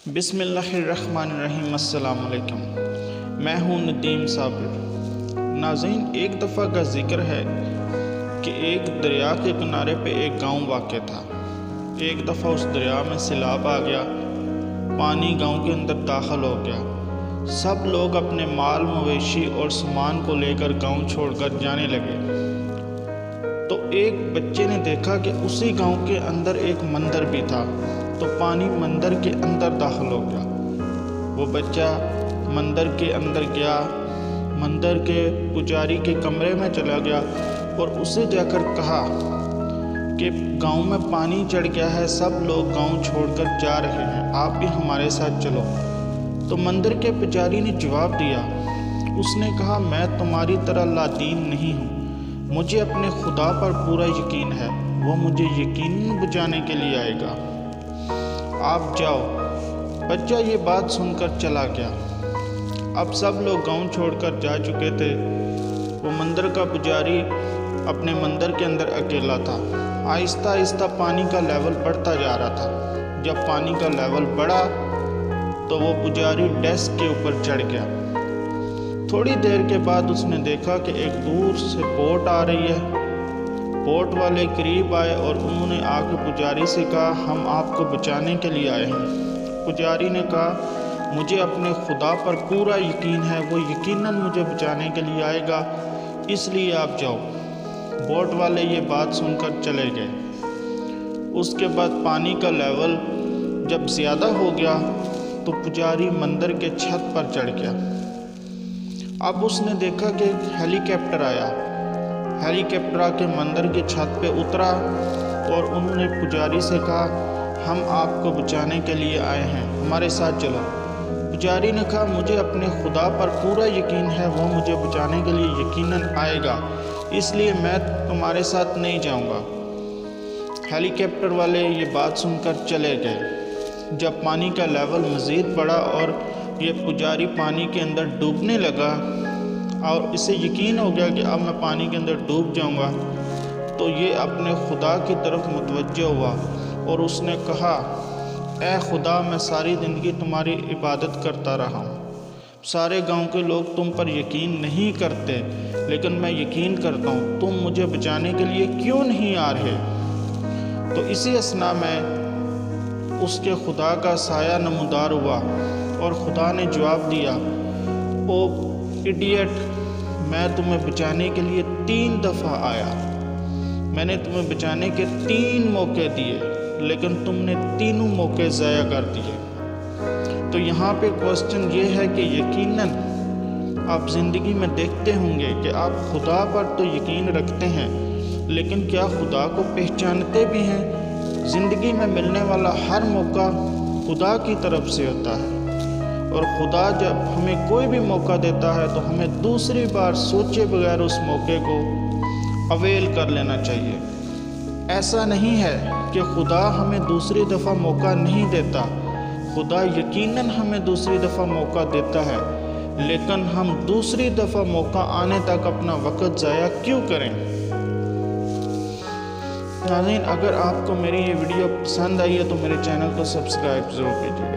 بسم اللہ الرحمن الرحیم۔ السلام علیکم، میں ہوں ندیم صابر۔ ناظرین، ایک دفعہ کا ذکر ہے کہ ایک دریا کے کنارے پہ ایک گاؤں واقع تھا۔ ایک دفعہ اس دریا میں سیلاب آ گیا، پانی گاؤں کے اندر داخل ہو گیا۔ سب لوگ اپنے مال مویشی اور سامان کو لے کر گاؤں چھوڑ کر جانے لگے۔ تو ایک بچے نے دیکھا کہ اسی گاؤں کے اندر ایک مندر بھی تھا، تو پانی مندر کے اندر داخل ہو گیا۔ وہ بچہ مندر کے اندر گیا، مندر کے پجاری کے کمرے میں چلا گیا اور اسے جا کر کہا کہ گاؤں میں پانی چڑھ گیا ہے، سب لوگ گاؤں چھوڑ کر جا رہے ہیں، آپ بھی ہمارے ساتھ چلو۔ تو مندر کے پجاری نے جواب دیا، اس نے کہا، میں تمہاری طرح لادین نہیں ہوں، مجھے اپنے خدا پر پورا یقین ہے، وہ مجھے یقیناً بچانے کے لیے آئے گا، آپ جاؤ۔ بچہ یہ بات سن کر چلا گیا۔ اب سب لوگ گاؤں چھوڑ کر جا چکے تھے۔ وہ مندر کا پجاری اپنے مندر کے اندر اکیلا تھا۔ آہستہ آہستہ پانی کا لیول بڑھتا جا رہا تھا۔ جب پانی کا لیول بڑھا تو وہ پجاری ڈیسک کے اوپر چڑھ گیا۔ تھوڑی دیر کے بعد اس نے دیکھا کہ ایک دور سے بوٹ آ رہی ہے۔ بوٹ والے قریب آئے اور انہوں نے آ کے پجاری سے کہا، ہم آپ کو بچانے کے لیے آئے ہیں۔ پجاری نے کہا، مجھے اپنے خدا پر پورا یقین ہے، وہ یقیناً مجھے بچانے کے لیے آئے گا، اس لیے آپ جاؤ۔ بوٹ والے یہ بات سن کر چلے گئے۔ اس کے بعد پانی کا لیول جب زیادہ ہو گیا تو پجاری مندر کے چھت پر چڑھ گیا۔ اب اس نے دیکھا کہ ہیلی کاپٹر آیا۔ ہیلی کاپٹر آ کے مندر کے چھت پہ اترا اور انہوں نے پجاری سے کہا، ہم آپ کو بچانے کے لیے آئے ہیں، ہمارے ساتھ چلو۔ پجاری نے کہا، مجھے اپنے خدا پر پورا یقین ہے، وہ مجھے بچانے کے لیے یقیناً آئے گا، اس لیے میں تمہارے ساتھ نہیں جاؤں گا۔ ہیلی کاپٹر والے یہ بات سن کر چلے گئے۔ جب پانی کا لیول مزید بڑھا اور یہ پجاری پانی کے اندر ڈوبنے لگا اور اسے یقین ہو گیا کہ اب میں پانی کے اندر ڈوب جاؤں گا، تو یہ اپنے خدا کی طرف متوجہ ہوا اور اس نے کہا، اے خدا، میں ساری زندگی تمہاری عبادت کرتا رہا ہوں، سارے گاؤں کے لوگ تم پر یقین نہیں کرتے، لیکن میں یقین کرتا ہوں، تم مجھے بچانے کے لیے کیوں نہیں آ رہے؟ تو اسی اثناء میں اس کے خدا کا سایہ نمودار ہوا اور خدا نے جواب دیا، او ایڈیٹ، میں تمہیں بچانے کے لیے 3 دفعہ آیا، میں نے تمہیں بچانے کے 3 موقع دیے، لیکن تم نے تینوں موقع ضائع کر دیے۔ تو یہاں پہ کوسچن یہ ہے کہ یقیناً آپ زندگی میں دیکھتے ہوں گے کہ آپ خدا پر تو یقین رکھتے ہیں، لیکن کیا خدا کو پہچانتے بھی ہیں؟ زندگی میں ملنے والا ہر موقع خدا کی طرف سے ہوتا ہے، اور خدا جب ہمیں کوئی بھی موقع دیتا ہے تو ہمیں دوسری بار سوچے بغیر اس موقع کو اویل کر لینا چاہیے۔ ایسا نہیں ہے کہ خدا ہمیں دوسری دفعہ موقع نہیں دیتا، خدا یقیناً ہمیں دوسری دفعہ موقع دیتا ہے، لیکن ہم دوسری دفعہ موقع آنے تک اپنا وقت ضائع کیوں کریں؟ ناظرین، اگر آپ کو میری یہ ویڈیو پسند آئی ہے تو میرے چینل کو سبسکرائب ضرور کیجیے۔